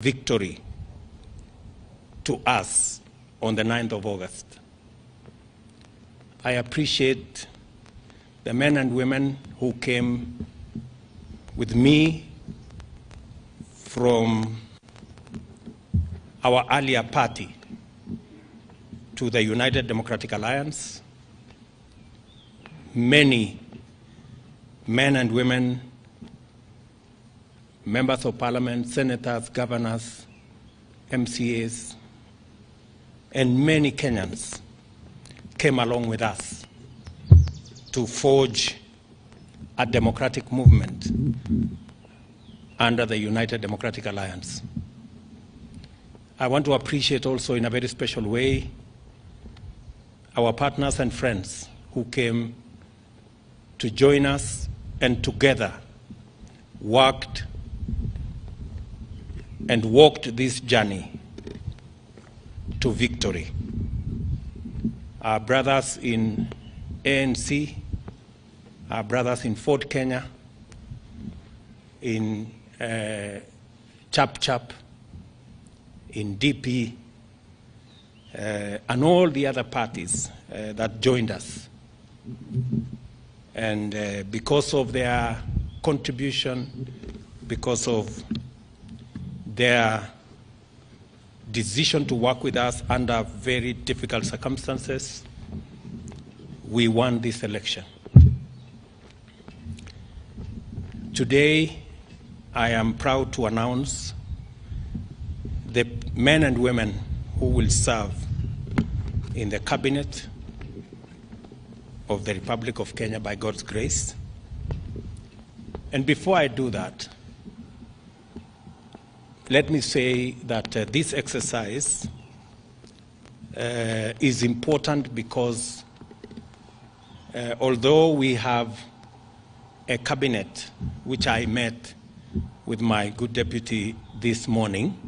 victory to us on the 9th of August. I appreciate the men and women who came with me from our earlier party to the United Democratic Alliance. Many men and women, members of parliament, senators, governors, MCAs, and many Kenyans came along with us to forge a democratic movement under the United Democratic Alliance. I want to appreciate also in a very special way our partners and friends who came to join us and together worked and walked this journey to victory. Our brothers in ANC, our brothers in Ford Kenya, in Chap Chap, in DP, and all the other parties that joined us. And because of their contribution, because of their decision to work with us under very difficult circumstances, we won this election. Today, I am proud to announce the men and women who will serve in the cabinet of the Republic of Kenya by God's grace. And before I do that, let me say that this exercise is important because although we have a cabinet, which I met with my good deputy this morning,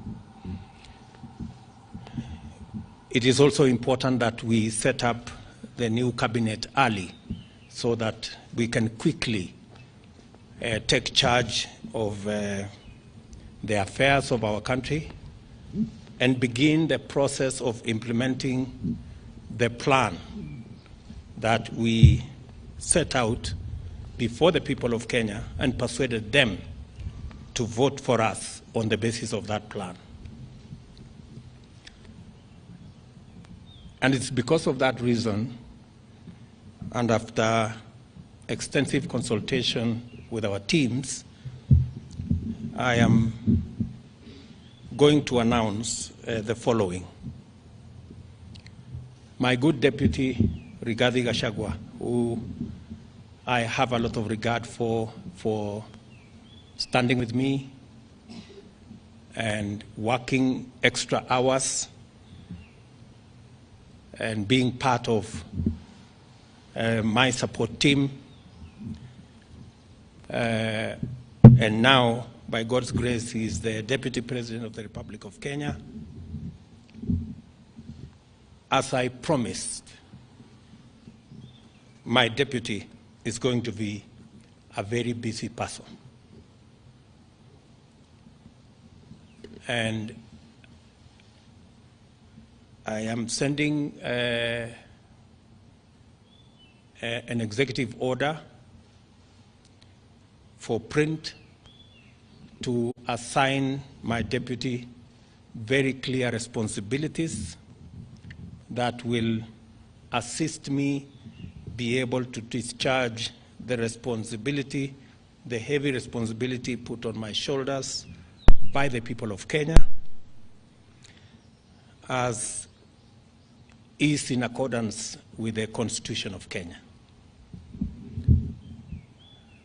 it is also important that we set up the new cabinet early so that we can quickly take charge of the affairs of our country and begin the process of implementing the plan that we set out before the people of Kenya and persuaded them to vote for us on the basis of that plan. And it's because of that reason, and after extensive consultation with our teams, I am going to announce the following. My good deputy, Rigathi Gachagua, who I have a lot of regard for standing with me and working extra hours and being part of my support team. And now, by God's grace, he is the Deputy President of the Republic of Kenya. As I promised, my deputy is going to be a very busy person. And I am sending an executive order for print to assign my deputy very clear responsibilities that will assist me be able to discharge the responsibility, the heavy responsibility put on my shoulders by the people of Kenya, as is in accordance with the Constitution of Kenya.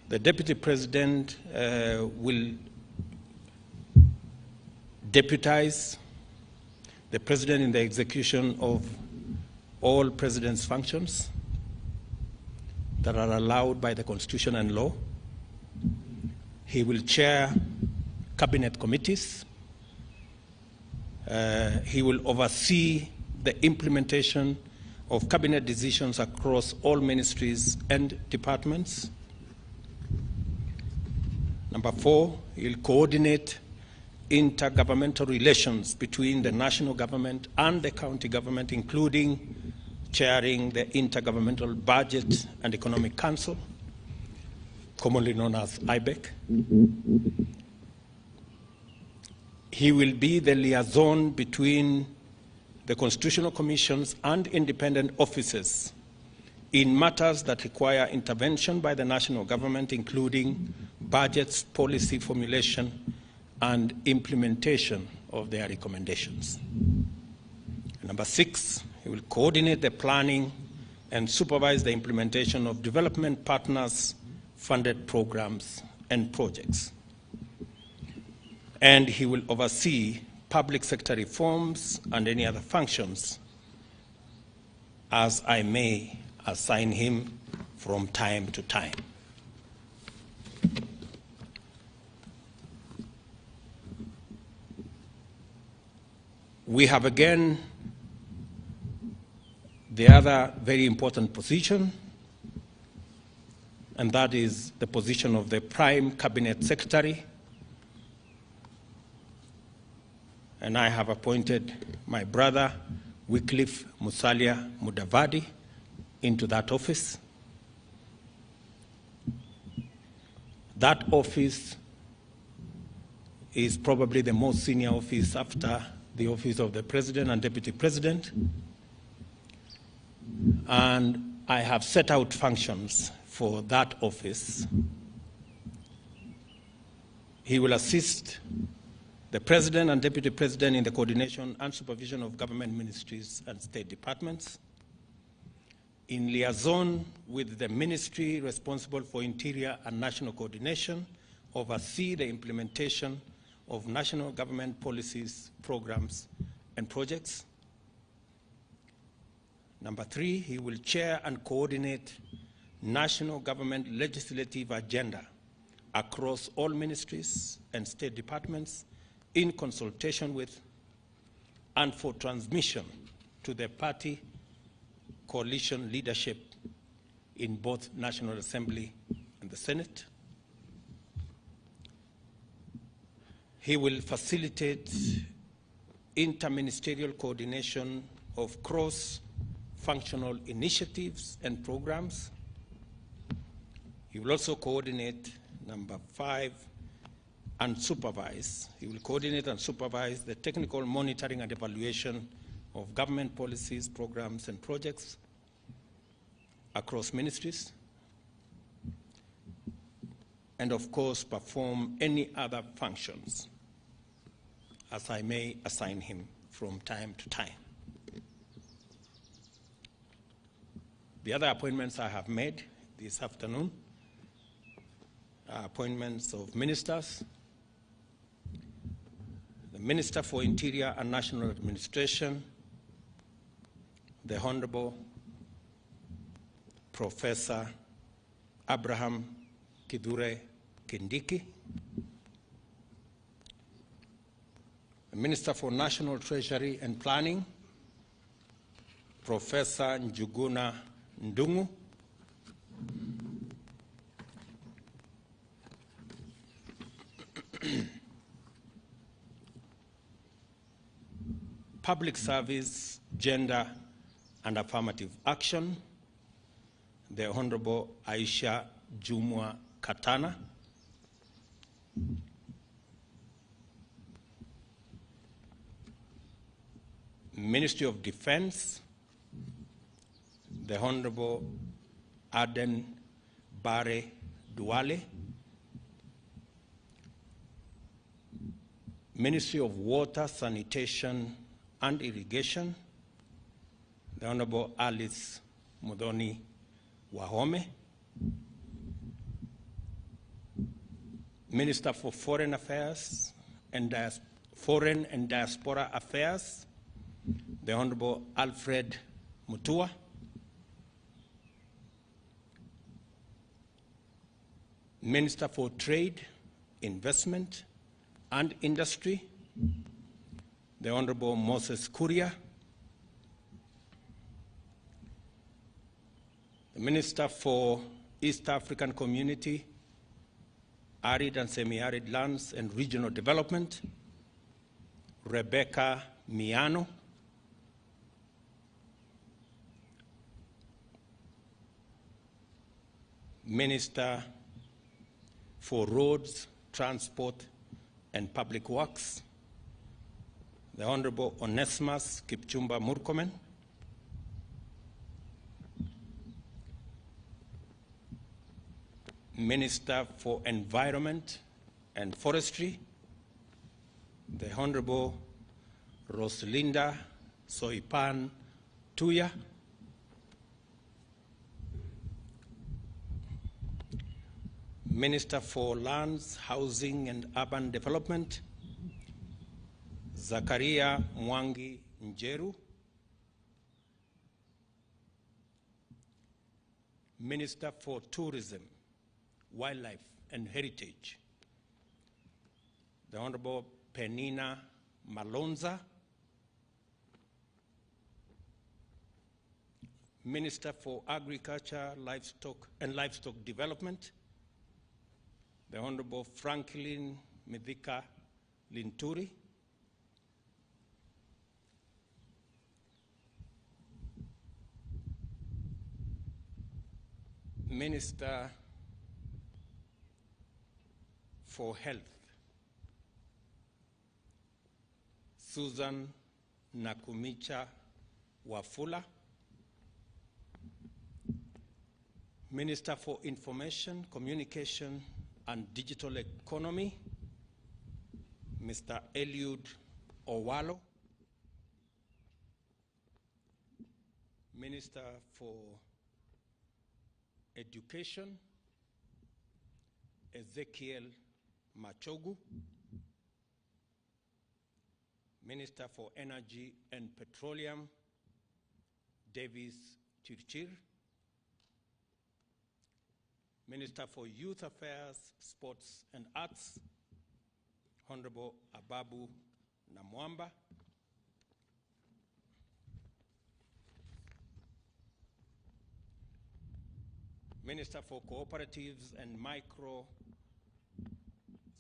The Deputy President will deputize the President in the execution of all President's functions that are allowed by the Constitution and law. He will chair cabinet committees. He will oversee the implementation of cabinet decisions across all ministries and departments. Number 4, he'll coordinate intergovernmental relations between the national government and the county government, including chairing the Intergovernmental Budget and Economic Council, commonly known as IBEC. He will be the liaison between the constitutional commissions and independent offices in matters that require intervention by the national government, including budgets, policy formulation, and implementation of their recommendations. Number 6, he will coordinate the planning and supervise the implementation of development partners' funded programs and projects. And he will oversee public sector reforms and any other functions as I may assign him from time to time. We have again the other very important position, and that is the position of the Prime Cabinet Secretary. And I have appointed my brother, Wycliffe Musalia Mudavadi, into that office. That office is probably the most senior office after the office of the President and Deputy President. And I have set out functions for that office. He will assist the President and Deputy President in the coordination and supervision of government ministries and state departments, in liaison with the ministry responsible for interior and national coordination, oversee the implementation of national government policies, programs, and projects. Number 3, he will chair and coordinate national government legislative agenda across all ministries and state departments in consultation with and for transmission to the party coalition leadership in both National Assembly and the Senate. He will facilitate interministerial coordination of cross-functional initiatives and programs. He will also coordinate, number 5, and supervise. He will coordinate and supervise the technical monitoring and evaluation of government policies, programs, and projects across ministries, and of course perform any other functions as I may assign him from time to time. The other appointments I have made this afternoon are appointments of ministers. The Minister for Interior and National Administration, the Honorable Professor Abraham Kithure Kindiki, the Minister for National Treasury and Planning, Professor Njuguna Ndungu, Public Service, Gender and Affirmative Action, the Honorable Aisha Jumwa Katana, Ministry of Defense, the Honorable Aden Bare Duale, Ministry of Water, Sanitation and Irrigation, the Honorable Alice Mudhoni Wahome, Minister for Foreign Affairs and Foreign and Diaspora Affairs, the Honorable Alfred Mutua, Minister for Trade, Investment and Industry, the Honorable Moses Kuria, the Minister for East African Community, Arid and Semi-Arid Lands and Regional Development, Rebecca Miano, Minister for Roads, Transport and Public Works, the Honorable Onesimus Kipchumba Murkomen, Minister for Environment and Forestry, the Honorable Rosalinda Soipan Tuya, Minister for Lands, Housing and Urban Development, Zakaria Mwangi Njeru, Minister for Tourism, Wildlife and Heritage, the Honorable Penina Malonza, Minister for Agriculture, Livestock and Livestock Development, the Honorable Franklin Mithika Linturi, Minister for Health, Susan Nakumicha Wafula, Minister for Information, Communication and Digital Economy, Mr. Eliud Owalo, Minister for Education, Ezekiel Machogu, Minister for Energy and Petroleum, Davis Chirchir, Minister for Youth Affairs, Sports and Arts, Honorable Ababu Namwamba, Minister for Cooperatives and Micro,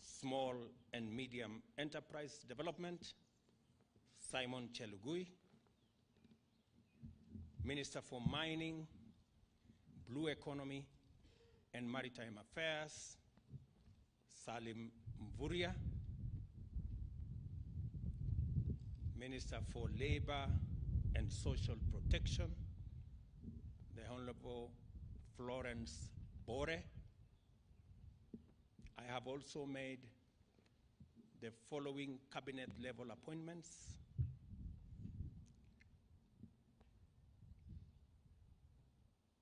Small and Medium Enterprise Development, Simon Chelugui, Minister for Mining, Blue Economy and Maritime Affairs, Salim Mvuria, Minister for Labor and Social Protection, the Honorable Florence Bore. I have also made the following cabinet level appointments: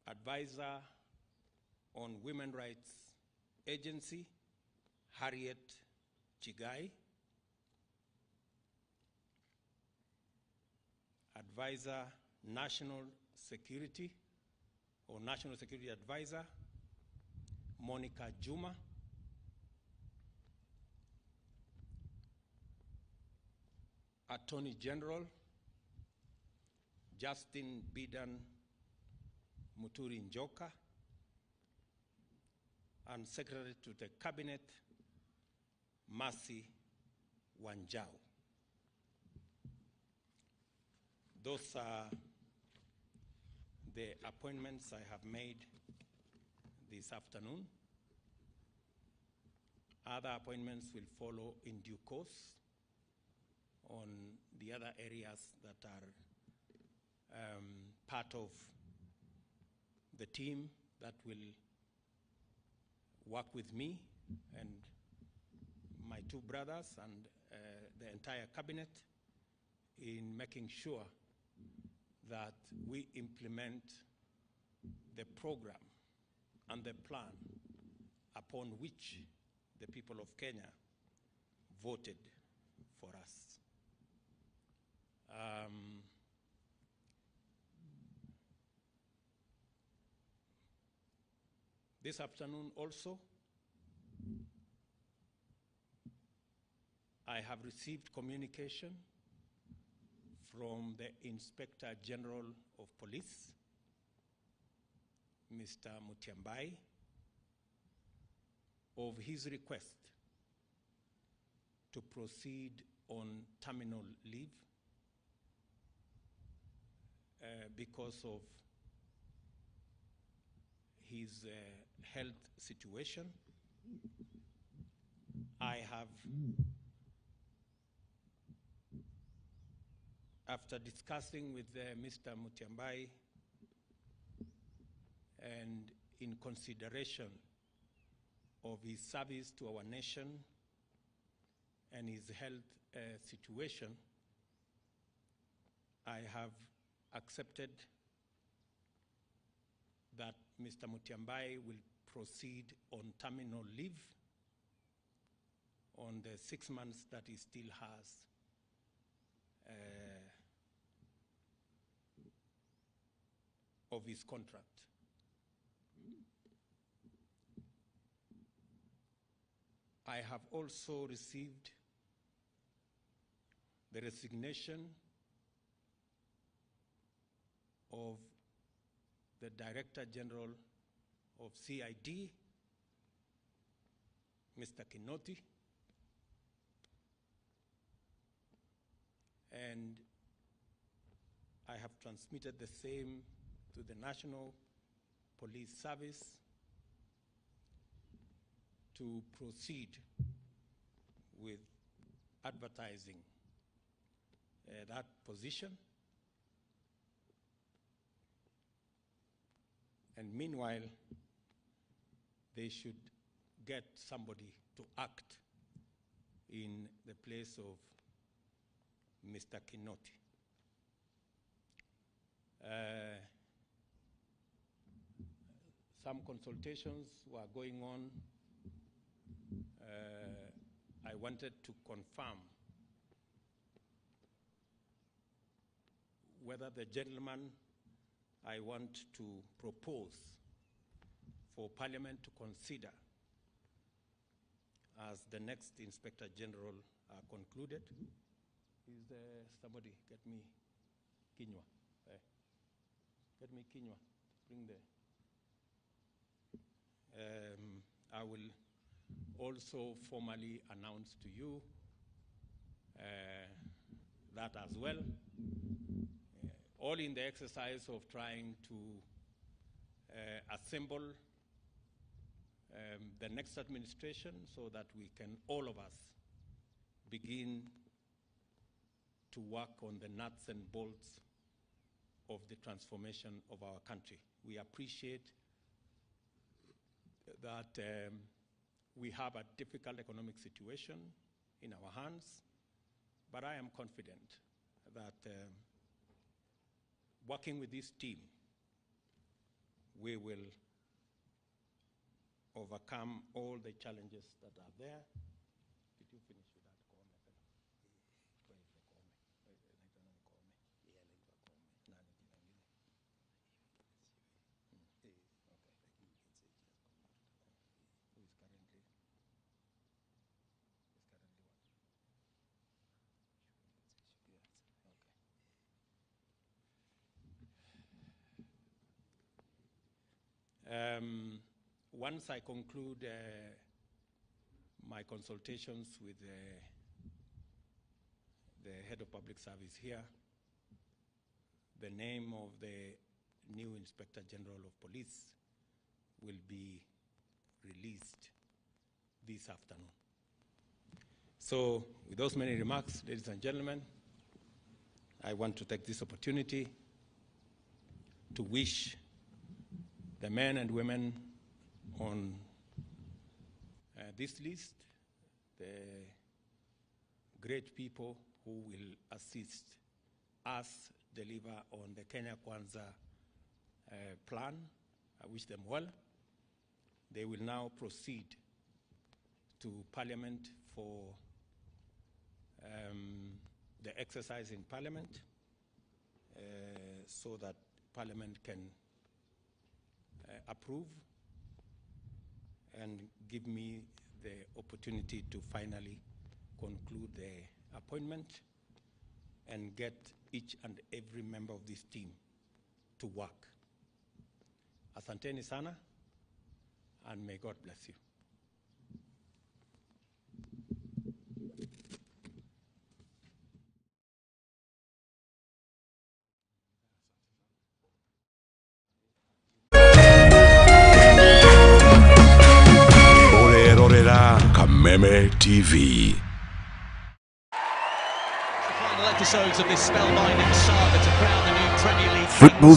Advisor on Women Rights Agency, Harriet Chigai, Advisor National Security or National Security Advisor, Monica Juma, Attorney General, Justin Bidan Muturi Njoka, and Secretary to the Cabinet, Mercy Wanjau. Those are the appointments I have made this afternoon. Other appointments will follow in due course on the other areas that are part of the team that will work with me and my two brothers and the entire cabinet in making sure that we implement the program and the plan upon which the people of Kenya voted for us. This afternoon also, I have received communication from the Inspector General of Police, Mr. Mutiambai, of his request to proceed on terminal leave because of his health situation. I have, after discussing with Mr. Mutiambai and in consideration of his service to our nation and his health situation, I have accepted that Mr. Mutiambai will proceed on terminal leave on the 6 months that he still has of his contract. I have also received the resignation of the Director General of CID, Mr. Kinoti, and I have transmitted the same to the National Police Service to proceed with advertising that position. And meanwhile, they should get somebody to act in the place of Mr. Kinoti. Some consultations were going on. I wanted to confirm whether the gentleman I want to propose for Parliament to consider as the next Inspector General are concluded. Is there somebody? Get me Kinywa. Hey. Get me Kinywa. Bring the. I will also formally announce to you that as well, all in the exercise of trying to assemble the next administration so that we can, all of us, begin to work on the nuts and bolts of the transformation of our country. We appreciate that we have a difficult economic situation in our hands, but I am confident that working with this team, we will overcome all the challenges that are there. Did you finish with that? Who is currently what? Yes. Okay. Once I conclude my consultations with the head of public service here, the name of the new Inspector General of Police will be released this afternoon. So with those many remarks, ladies and gentlemen, I want to take this opportunity to wish the men and women on this list, the great people who will assist us deliver on the Kenya Kwanza plan. I wish them well. They will now proceed to Parliament for the exercise in Parliament so that Parliament can approve and give me the opportunity to finally conclude the appointment and get each and every member of this team to work. Asanteni sana, and may God bless you. Kagame TV. The final episodes of this spellbinding saga to crown the new Premier League. Football